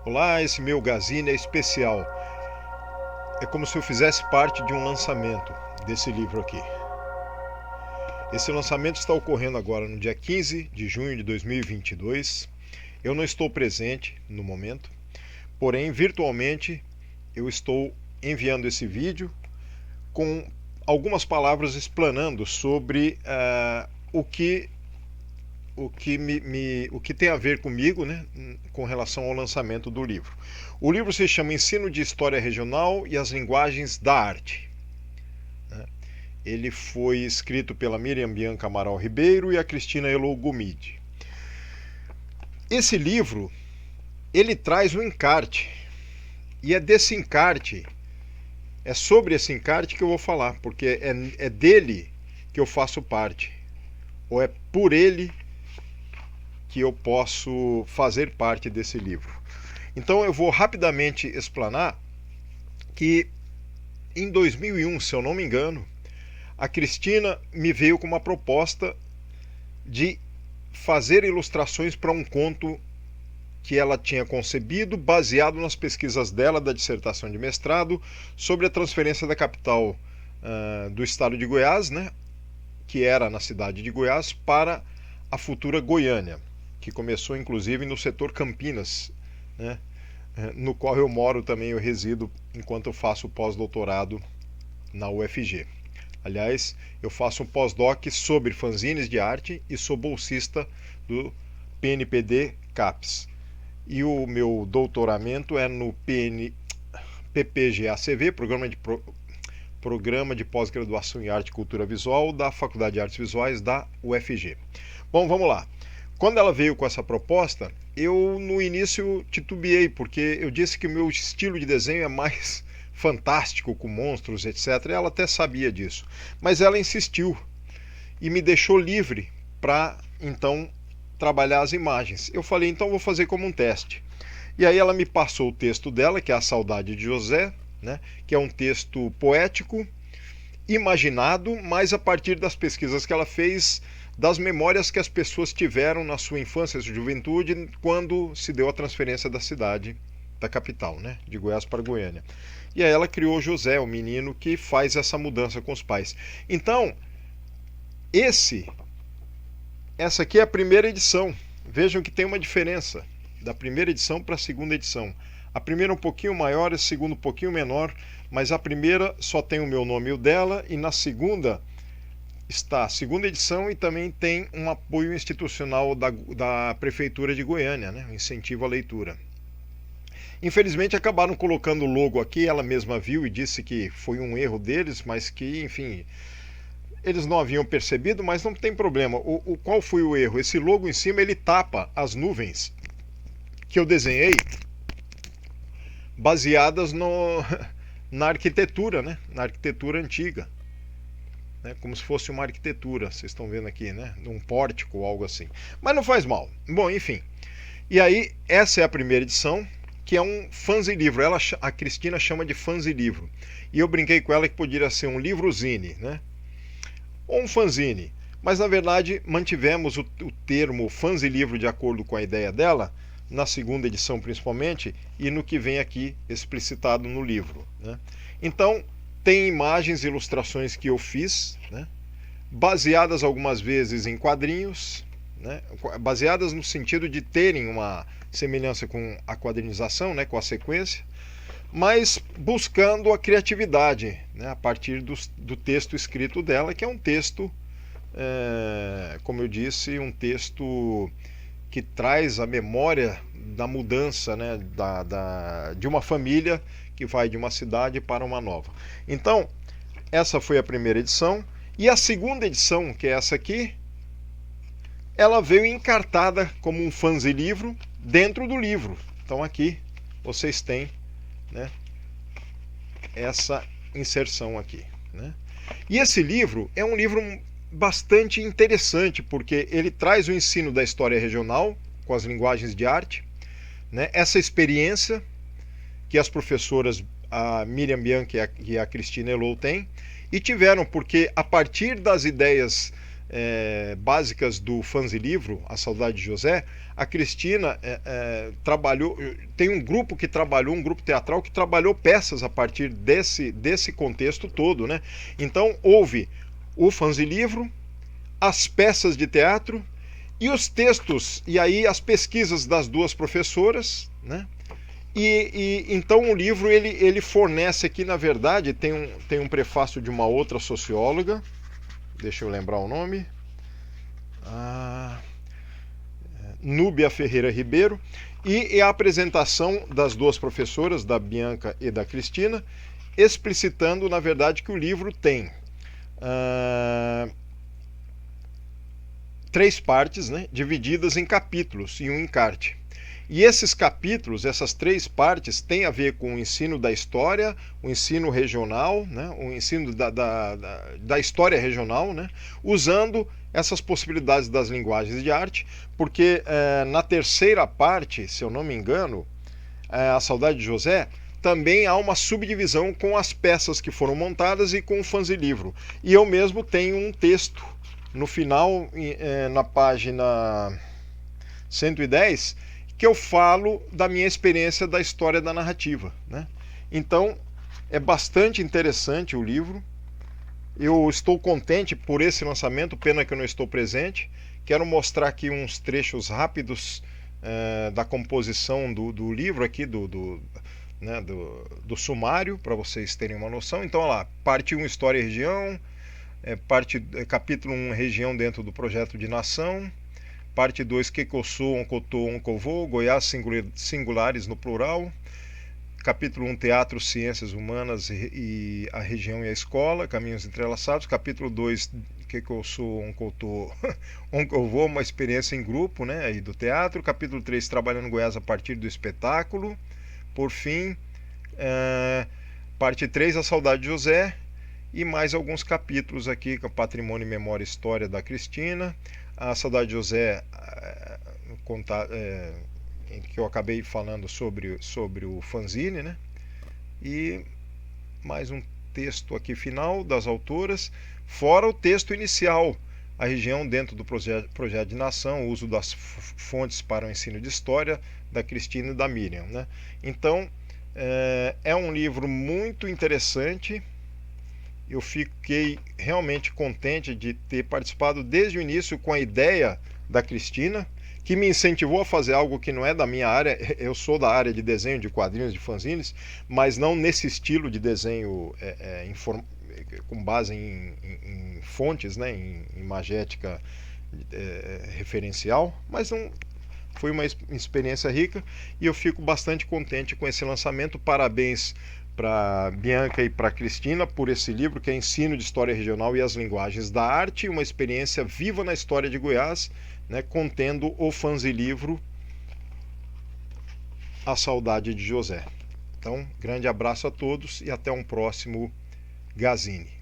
Olá, esse meu Gazine é especial. É como se eu fizesse parte de um lançamento desse livro aqui. Esse lançamento está ocorrendo agora no dia 15 de junho de 2022. Eu não estou presente no momento, porém, virtualmente, eu estou enviando esse vídeo com algumas palavras explanando sobre o que tem a ver comigo, né, com relação ao lançamento do livro. O livro se chama Ensino de História Regional e as Linguagens da Arte. Ele foi escrito pela Miriam Bianca Amaral Ribeiro e a Cristina Elou Gomide. Esse livro, ele traz um encarte, e é desse encarte, é sobre esse encarte que eu vou falar, porque é dele que eu faço parte, ou é por ele que eu posso fazer parte desse livro. Então eu vou rapidamente explanar que em 2001, se eu não me engano, a Cristina me veio com uma proposta de fazer ilustrações para um conto que ela tinha concebido, baseado nas pesquisas dela da dissertação de mestrado sobre a transferência da capital do estado de Goiás, né, que era na cidade de Goiás, para a futura Goiânia, que começou inclusive no setor Campinas, né, no qual eu moro também, eu resido enquanto eu faço pós-doutorado na UFG. Aliás, eu faço um pós-doc sobre fanzines de arte e sou bolsista do PNPD CAPES. E o meu doutoramento é no PPGACV, Programa de Pós-Graduação em Arte e Cultura Visual da Faculdade de Artes Visuais da UFG. Bom, vamos lá. Quando ela veio com essa proposta, eu no início titubeei, porque eu disse que o meu estilo de desenho é mais fantástico, com monstros, etc. Ela até sabia disso. Mas ela insistiu e me deixou livre para, então, trabalhar as imagens. Eu falei, então vou fazer como um teste. E aí ela me passou o texto dela, que é A Saudade de José, né, que é um texto poético, imaginado, mas a partir das pesquisas que ela fez, das memórias que as pessoas tiveram na sua infância e juventude, quando se deu a transferência da cidade, da capital, né, de Goiás para Goiânia. E aí ela criou José, o menino que faz essa mudança com os pais. Então, essa aqui é a primeira edição. Vejam que tem uma diferença da primeira edição para a segunda edição. A primeira é um pouquinho maior, a segunda um pouquinho menor, mas a primeira só tem o meu nome e o dela, e na segunda está a segunda edição e também tem um apoio institucional da Prefeitura de Goiânia, né? Um incentivo à leitura. Infelizmente acabaram colocando o logo aqui, ela mesma viu e disse que foi um erro deles, mas que, enfim, eles não haviam percebido, mas não tem problema. Qual foi o erro? Esse logo em cima, ele tapa as nuvens que eu desenhei baseadas na arquitetura, né? Na arquitetura antiga. Né? Como se fosse uma arquitetura, vocês estão vendo aqui, né? Um pórtico ou algo assim. Mas não faz mal. Bom, enfim. E aí, essa é a primeira edição, que é um fanzine-livro. A Cristina chama de fanzine-livro. E eu brinquei com ela que poderia ser um livrozine, né? Ou um fanzine. Mas, na verdade, mantivemos o termo fanzine-livro de acordo com a ideia dela, na segunda edição principalmente, e no que vem aqui explicitado no livro. Né? Então, tem imagens e ilustrações que eu fiz, né? Baseadas algumas vezes em quadrinhos, né? Baseadas no sentido de terem uma semelhança com a quadrinização, né? Com a sequência, mas buscando a criatividade, né? A partir do texto escrito dela, que é um texto, como eu disse, um texto que traz a memória da mudança, né, de uma família que vai de uma cidade para uma nova. Então, essa foi a primeira edição. E a segunda edição, que é essa aqui, ela veio encartada como um fanzine-livro dentro do livro. Então aqui vocês têm, né, essa inserção aqui. Né? E esse livro é um livro bastante interessante, porque ele traz o ensino da história regional com as linguagens de arte, né? Essa experiência que as professoras, a Miriam Bianchi e a Cristina Elou têm, e tiveram, porque a partir das ideias básicas do Fanzilivro, A Saudade de José, a Cristina trabalhou, tem um grupo que trabalhou, um grupo teatral que trabalhou peças a partir desse contexto todo, né? Então houve o Fanzilivro, as peças de teatro e os textos, e aí as pesquisas das duas professoras, né? Então o livro ele fornece aqui, na verdade, tem um prefácio de uma outra socióloga, deixa eu lembrar o nome, Núbia Ferreira Ribeiro, e a apresentação das duas professoras, da Bianca e da Cristina, explicitando, na verdade, que o livro tem 3 partes, né, divididas em capítulos e um encarte. E esses capítulos, essas 3 partes, têm a ver com o ensino da história, o ensino regional, né, o ensino da história regional, né, usando essas possibilidades das linguagens de arte, porque na terceira parte, se eu não me engano, A Saudade de José, também há uma subdivisão com as peças que foram montadas e com o fanzilivro. E eu mesmo tenho um texto no final, na página 110, que eu falo da minha experiência da história da narrativa, né? Então, é bastante interessante o livro. Eu estou contente por esse lançamento, pena que eu não estou presente. Quero mostrar aqui uns trechos rápidos da composição do livro aqui, do sumário, para vocês terem uma noção. Então, olha lá, parte 1, História e Região, capítulo 1, Região dentro do projeto de nação, parte 2, Quecossô, Oncotô, Oncovô, Goiás singulares no plural, capítulo 1, Teatro, Ciências Humanas e a Região e a Escola, Caminhos Entrelaçados, capítulo 2, Quecossô, Oncotô, Oncovô, uma experiência em grupo, né, aí do teatro, capítulo 3, Trabalhando Goiás a partir do espetáculo, por fim, parte 3, A Saudade de José, e mais alguns capítulos aqui, com Patrimônio, Memória e História da Cristina, A Saudade de José, em que eu acabei falando sobre o fanzine, né? E mais um texto aqui final das autoras, fora o texto inicial, a região dentro do projeto de nação, o uso das fontes para o ensino de história da Cristina e da Miriam, né? Então, é um livro muito interessante. Eu fiquei realmente contente de ter participado desde o início com a ideia da Cristina, que me incentivou a fazer algo que não é da minha área. Eu sou da área de desenho de quadrinhos, de fanzines, mas não nesse estilo de desenho com base em fontes, né, em imagética referencial, mas foi uma experiência rica e eu fico bastante contente com esse lançamento. Parabéns para Bianca e para Cristina por esse livro, que é Ensino de História Regional e as Linguagens da Arte, uma experiência viva na história de Goiás, né, contendo o fanzilivro A Saudade de José. Então, grande abraço a todos e até um próximo Gazine.